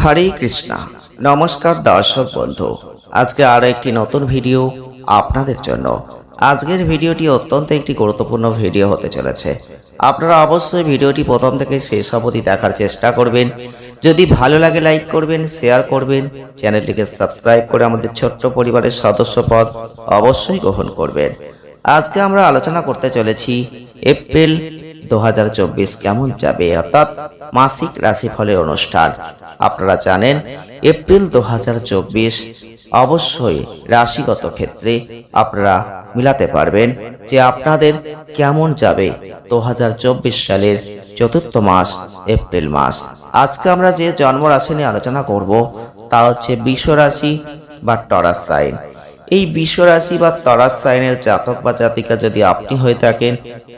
হরে কৃষ্ণা। নমস্কার দর্শক বন্ধু, আজকে আরো একটি নতুন ভিডিও আপনাদের জন্য। আজকের ভিডিওটি অত্যন্ত একটি গুরুত্বপূর্ণ ভিডিও হতে চলেছে। আপনারা অবশ্যই ভিডিওটি প্রথম থেকে শেষ অবধি দেখার চেষ্টা করবেন। যদি ভালো লাগে লাইক করবেন, শেয়ার করবেন, চ্যানেলটিকে সাবস্ক্রাইব করে আমাদের ছোট্ট পরিবারের সদস্যপদ অবশ্যই গ্রহণ করবেন। আজকে আমরা আলোচনা করতে চলেছি এপ্রিল 2024 কেমন যাবে, অর্থাৎ মাসিক রাশিফলের অনুষ্ঠান। আপনারা জানেন এপ্রিল 2024 অবশ্যই রাশিগত ক্ষেত্রে আপনারা মিলাতে পারবেন যে আপনাদের কেমন যাবে 2024 সালের চতুর্থ মাস এপ্রিল মাস। আজকে আমরা যে জন্ম রাশি নিয়ে আলোচনা করব তা হচ্ছে বৃষ রাশি বা টরাস সাইন। এই বৃষ রাশি বা টরাস সাইনের জাতক বা জাতিকা যদি আপনি হয়ে থাকেন,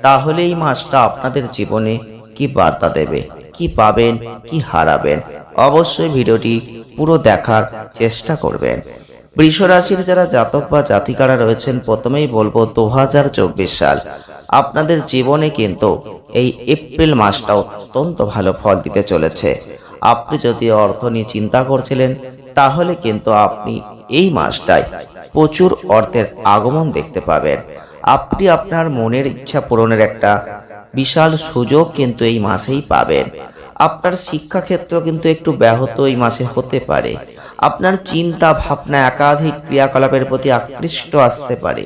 তাহলে এই মাসটা আপনাদের জীবনে কি বার্তা দেবে, কি পাবেন, কি হারাবেন, অবশ্যই ভিডিওটি পুরো দেখার চেষ্টা করবেন। বৃষ রাশির যারা জাতক বা জাতিকারা রয়েছেন, প্রথমেই বলবো 2024 সাল আপনাদের জীবনে কিন্তু এই এপ্রিল মাসটা অত্যন্ত ভালো ফল দিতে চলেছে। আপনি যদি অর্থ নিয়ে চিন্তা করছিলেন, তাহলে কিন্তু আপনি এই মাসটায় প্রচুর অর্থের আগমন দেখতে পাবেন। আপনি আপনার মনের ইচ্ছা পূরণের একটা বিশাল সুযোগ কিন্তু এই মাসেই পাবেন। আপনার শিক্ষাক্ষেত্র কিন্তু একটু ব্যাহত এই মাসে হতে পারে। আপনার চিন্তা ভাবনা একাধিক ক্রিয়াকলাপের প্রতি আকৃষ্ট আসতে পারে।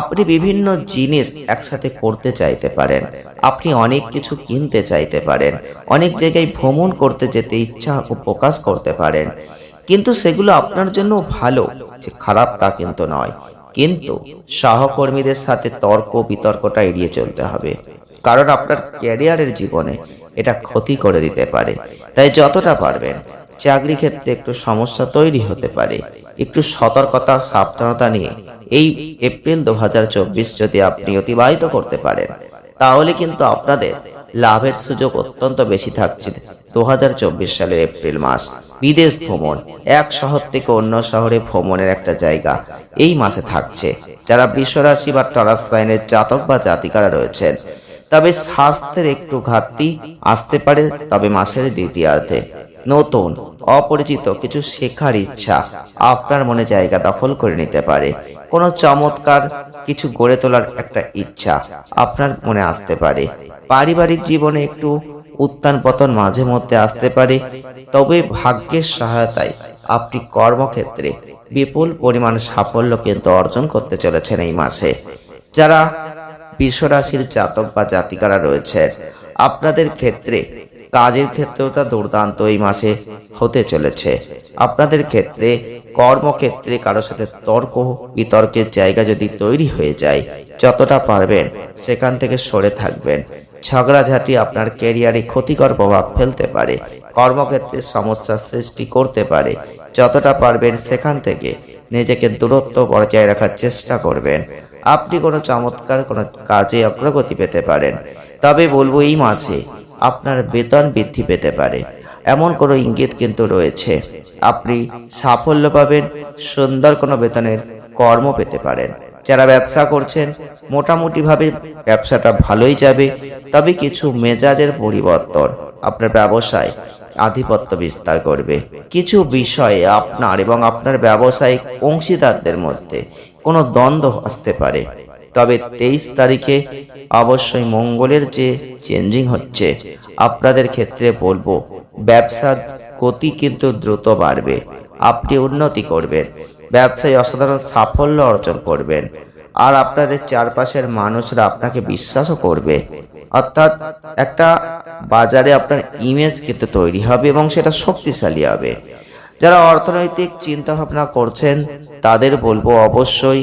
আপনি বিভিন্ন জিনিস একসাথে করতে চাইতে পারেন। আপনি অনেক কিছু কিনতে চাইতে পারেন। অনেক জায়গায় ভ্রমণ করতে যেতে ইচ্ছা প্রকাশ করতে পারেন। কিন্তু সেগুলো আপনার জন্য ভালো, যে খারাপ তা কিন্তু নয়। কিন্তু সহকর্মীদের সাথে তর্ক বিতর্কটা এড়িয়ে চলতে হবে, কারণ আপনার ক্যারিয়ারের জীবনে এটা ক্ষতি করে দিতে পারে। তাই যতটা পারবেন চাকরি ক্ষেত্রে একটু সমস্যা তৈরি হতে পারে। একটু সতর্কতা সাবধানতা নিয়ে এই এপ্রিল 2024 যদি আপনি অতিবাহিত করতে পারেন, তাহলে কিন্তু আপনাদের লাভের সুযোগ অত্যন্ত বেশি থাকছে 2024 সালের এপ্রিল মাস। বিদেশ ভ্রমণ, এক শহর থেকে অন্য শহরে ভ্রমণের একটা জায়গা এই মাসে থাকছে। যারা বৃষ রাশি বা টরাস সাইনের জাতক বা জাতিকারা রয়েছেন, তবে স্বাস্থ্যের একটু ঘাটতি আসতে পারে। তবে মাসের দ্বিতীয়ার্ধে নতুন অপরিচিত কিছু শেখার ইচ্ছা আপনার মনে জায়গা দখল করে নিতে পারে। কোনো চমৎকার কিছু গড়ে তোলার একটা ইচ্ছা আপনার মনে আসতে পারে। পারিবারিক জীবনে একটু উত্থান পতন মাঝে মধ্যে আসতে পারে। তবে ভাগ্যের সহায়তায় আপনি কর্মক্ষেত্রে বিপুল পরিমাণ সাফল্য কিন্তু অর্জন করতে চলেছেন এই মাসে। যারা বৃষ রাশির জাতক বা জাতিকারা রয়েছেন, আপনাদের ক্ষেত্রে কাজের ক্ষেত্রেও তা দুর্দান্ত এই মাসে হতে চলেছে। আপনাদের ক্ষেত্রে কর্মক্ষেত্রে কারোর সাথে তর্ক বিতর্কের জায়গা যদি তৈরি হয়ে যায়, যতটা পারবেন সেখান থেকে সরে থাকবেন। ঝগড়াঝাটি আপনার ক্যারিয়ারে ক্ষতিকর প্রভাব ফেলতে পারে, কর্মক্ষেত্রে সমস্যার সৃষ্টি করতে পারে। যতটা পারবেন সেখান থেকে নিজেকে দূরত্ব বজায় রাখার চেষ্টা করবেন। আপনি কোনো চমৎকার কোনো কাজে অগ্রগতি পেতে পারেন। তবে বলবো এই মাসে আপনার বেতন বৃদ্ধি পেতে পারে, এমন কোনো ইঙ্গিত কিন্তু রয়েছে। আপনি সাফল্য পাবেন, সুন্দর কোনো বেতনের কর্ম পেতে পারেন। যারা ব্যবসা করছেন, মোটামুটি ভাবে ব্যবসাটা ভালোই যাবে। তবে কিছু মেজাজের পরিবর্তন আপনার ব্যবসায় আধিপত্য বিস্তার করবে। কিছু বিষয়ে আপনার এবং আপনার ব্যবসায়িক অংশীদারদের মধ্যে কোনো দ্বন্দ্ব আসতে পারে। তবে 23 তারিখে অবশ্যই মঙ্গলের যে চেঞ্জিং হচ্ছে, আপনাদের ক্ষেত্রে বলবো ব্যবসার গতি কিন্তু দ্রুত বাড়বে। আপনি উন্নতি করবেন, ব্যবসায় অসাধারণ সাফল্য অর্জন করবেন। আর আপনাদের চারপাশের মানুষরা আপনাকে বিশ্বাসও করবে। অর্থাৎ একটা বাজারে আপনার ইমেজ কিন্তু তৈরি হবে এবং সেটা শক্তিশালী হবে। যারা অর্থনৈতিক চিন্তা ভাবনা করছেন, তাদের বলবো অবশ্যই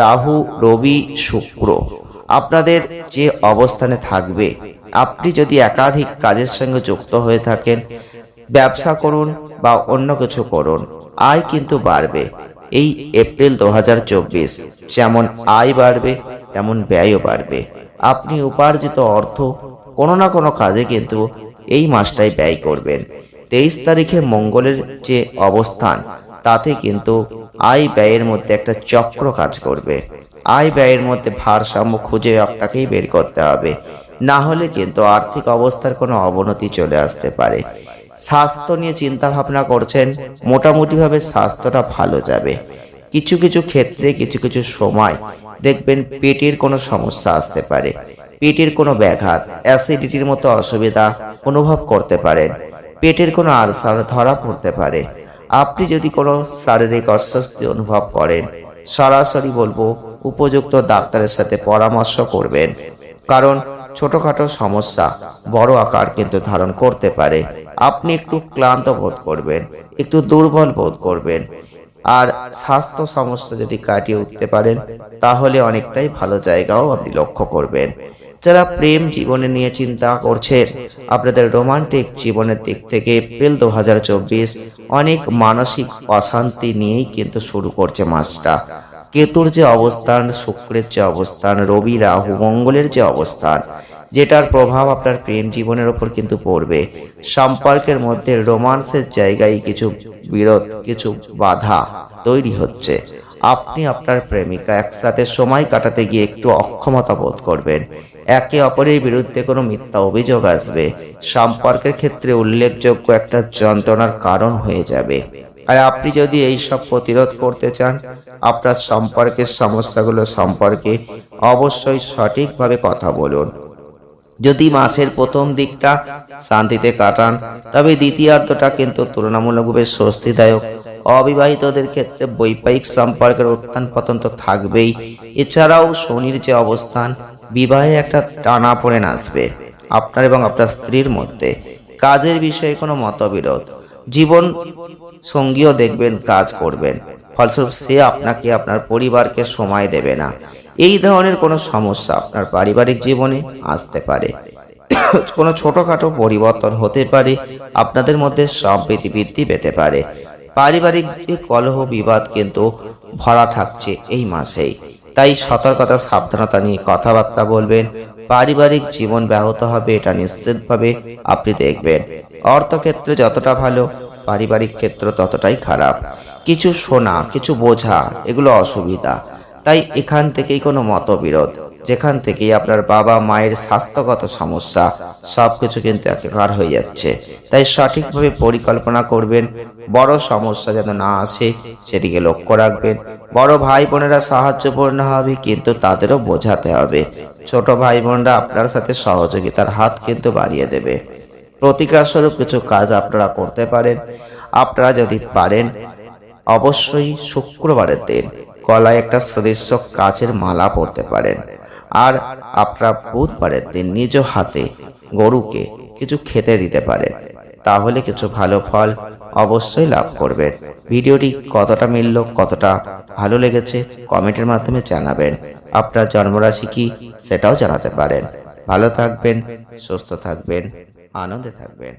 রাহু, রবি, শুক্র আপনাদের যে অবস্থানে থাকবে, আপনি যদি একাধিক কাজের সঙ্গে যুক্ত হয়ে থাকেন, ব্যবসা করুন বা অন্য কিছু করুন, আয় কিন্তু বাড়বে। এই এপ্রিল 2024 যেমন আয় বাড়বে, তেমন ব্যয়ও বাড়বে। আপনি উপার্জিত অর্থ কোনো না কোনো কাজে কিন্তু এই মাসটাই ব্যয় করবেন। 23 তারিখে মঙ্গলের যে অবস্থান, তাতে কিন্তু আয় ব্যয়ের মধ্যে একটা চক্র কাজ করবে। আয় ব্যয়ের মধ্যে ভারসাম্য খুঁজে আপনাকেই বের করতে হবে, না হলে কিন্তু আর্থিক অবস্থার কোনো অবনতি চলে আসতে পারে। স্বাস্থ্য নিয়ে চিন্তা ভাবনা করছেন, মোটামুটিভাবে স্বাস্থ্যটা ভালো যাবে। কিছু কিছু ক্ষেত্রে কিছু কিছু সময় দেখবেন পেটের কোনো সমস্যা আসতে পারে, পেটের কোনো ব্যাঘাত, অ্যাসিডিটির মতো অসুবিধা অনুভব করতে পারেন, পেটের কোনো আলসার ধরা পড়তে পারে। আপনি যদি কোনো শারীরিক অস্বস্তি অনুভব করেন, সরাসরি বলবো উপযুক্ত ডাক্তারের সাথে পরামর্শ করবেন, কারণ ছোটখাটো সমস্যা বড় আকার কিন্তু ধারণ করতে পারে। আপনি একটু ক্লান্ত বোধ করবেন, একটু দুর্বল বোধ করবেন, আর স্বাস্থ্য সমস্যা যদি কাটিয়ে উঠতে পারেন তাহলে অনেকটাই ভালো জায়গাও আপনি লক্ষ্য করবেন। যারা প্রেম জীবনে নিয়ে চিন্তা করছেন, আপনাদের রোমান্টিক জীবনের দিক থেকে এপ্রিল 2024 অনেক মানসিক অশান্তি নিয়েই কিন্তু শুরু করছে মাসটা। কেতুর যে অবস্থান, শুক্রের যে অবস্থান, রবি রাহু মঙ্গলের যে অবস্থান, যেটার প্রভাব আপনার প্রেম জীবনের ওপর কিন্তু পড়বে। সম্পর্কের মধ্যে রোমান্সের জায়গায় কিছু বিরোধ, কিছু বাধা তৈরি হচ্ছে। আপনি আপনার প্রেমিকা একসাথে সময় কাটাতে গিয়ে একটু অক্ষমতা বোধ করবেন, একে অপরের বিরুদ্ধে কোনো মিথ্যা অভিযোগ আসবে, সম্পর্কের ক্ষেত্রে উল্লেখযোগ্য একটা যন্ত্রণার কারণ হয়ে যাবে। আর আপনি যদি এই সব প্রতিরোধ করতে চান, আপনার সম্পর্কের সমস্যাগুলো সম্পর্কে অবশ্যই সঠিকভাবে কথা বলুন। যদি মাসের প্রথম দিকটা শান্তিতে কাটান, তবে দ্বিতীয়ার্ধটা কিন্তু তুলনামূলকভাবে স্বস্তিদায়ক। অবিবাহিতদের ক্ষেত্রে বৈবাহিক সম্পর্কের উত্থান পতন তো থাকবেই, এছাড়াও শনির যে অবস্থান, বিবাহে একটা টানাপোড়েন আসবে আপনার এবং আপনার স্ত্রীর মধ্যে। কাজের বিষয়ে কোনো মতবিরোধ, জীবন সঙ্গীও দেখবেন কাজ করবেন, ফলস্বরূপ সে আপনাকে, আপনার পরিবারকে সময় দেবে না। এই ধরনের কোনো সমস্যা আপনার পারিবারিক জীবনে আসতে পারে। কোনো ছোটখাটো পরিবর্তন হতে পারে, আপনাদের মধ্যে সম্প্রীতি বৃদ্ধি পেতে পারে। পারিবারিক কলহ বিবাদ কিন্তু ভরা থাকছে এই মাসেই, তাই সতর্কতা সাবধানতা নিয়ে কথাবার্তা বলবেন। পারিবারিক জীবন ব্যাহত হবে এটা নিশ্চিতভাবে আপনি দেখবেন। অর্থক্ষেত্রে যতটা ভালো, পারিবারিক ক্ষেত্র ততটাই খারাপ। কিছু শোনা, কিছু বোঝা, এগুলো অসুবিধা। তাই এখান থেকেই কোনো মতবিরোধ, যেখান থেকেই আপনার বাবা মায়ের স্বাস্থ্যগত সমস্যা, সবকিছু কিন্তু একাকার হয়ে যাচ্ছে। তাই সঠিকভাবে পরিকল্পনা করবেন, বড় সমস্যা যেন না আসে সেদিকে লক্ষ্য রাখবেন। বড় ভাই বোনেরা সাহায্যপূর্ণ হবে, কিন্তু তাদেরও বোঝাতে হবে। ছোট ভাই বোনরা আপনার সাথে সহযোগিতার হাত কিন্তু বাড়িয়ে দেবে। প্রতিকার স্বরূপ কিছু কাজ আপনারা করতে পারেন। আপনারা যদি পারেন, অবশ্যই শুক্রবারের দিন গলায় একটা সদৃশ্য কাচের মালা পরতে পারেন। আর আপনারা বুধবারের দিন নিজ হাতে গরুকে কিছু খেতে দিতে পারেন, তাহলে কিছু ভালো ফল অবশ্যই লাভ করবেন। ভিডিওটি কতটা মিলল, কতটা ভালো লেগেছে কমেন্টের মাধ্যমে জানাবেন। আপনার জন্মরাশি কি সেটাও জানাতে পারেন। ভালো থাকবেন, সুস্থ থাকবেন, আনন্দে থাকবেন।